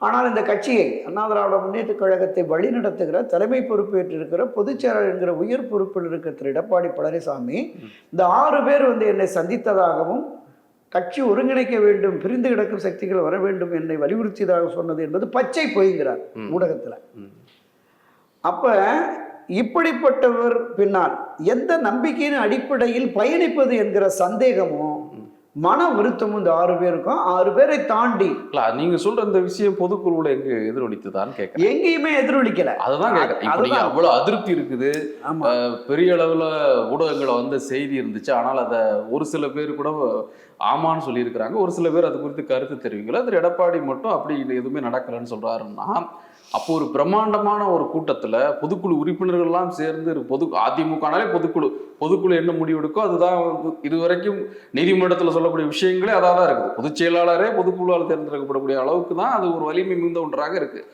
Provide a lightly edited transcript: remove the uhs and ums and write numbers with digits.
ஆனால் இந்த கட்சியை அண்ணா திராவிட முன்னேற்ற கழகத்தை வழிநடத்துகிற தலைமை பொறுப்பேற்றிருக்கிற பொதுச்செயலாளர் என்கிற உயர் பொறுப்பில் இருக்கிற திரு எடப்பாடி பழனிசாமி இந்த 6 பேர் என்னை சந்தித்ததாகவும் கட்சி ஒருங்கிணைக்க வேண்டும், பிரிந்து கிடக்கும் சக்திகள் வர வேண்டும் என்னை வலியுறுத்தியதாக சொன்னது என்பது பச்சை பொய்ங்கிறார் ஊடகத்தில். அப்ப இப்படிப்பட்டவர் பின்னால் எந்த நம்பிக்கையின் அடிப்படையில் பயணிப்பது என்கிற சந்தேகமும் மன வருத்தமும் இந்த 6 பேருக்கும் 6 பேரை தாண்டி நீங்க சொல்ற இந்த விஷயம் பொதுக்குழுல எங்க எதிரொலித்துதான் கேட்க எங்கேயுமே எதிரொலிக்கல. அதுதான் கேட்க அவ்வளவு அதிருப்தி இருக்குது. பெரிய அளவுல ஊடகங்களை செய்தி இருந்துச்சு. ஆனால் அதை ஒரு சில பேர் கூட ஆமான்னு சொல்லி இருக்கிறாங்க. ஒரு சில பேர் அது குறித்து கருத்து தெரிவிக்கல. திரு எடப்பாடி மட்டும் அப்படி எதுவுமே நடக்கலன்னு சொல்றாருன்னா, அப்போ ஒரு பிரம்மாண்டமான ஒரு கூட்டத்துல பொதுக்குழு உறுப்பினர்கள் எல்லாம் சேர்ந்து அதிமுகனாலே பொதுக்குழு என்ன முடிவெடுக்கோ அதுதான் இதுவரைக்கும் நீதிமன்றத்தில் சொல்லக்கூடிய விஷயங்களே அதான் இருக்குது. பொதுச் செயலாளரே பொதுக்குழுவால் தேர்ந்தெடுக்கப்படக்கூடிய அளவுக்கு தான் அது ஒரு வலிமை மிகுந்த ஒன்றாக இருக்கு.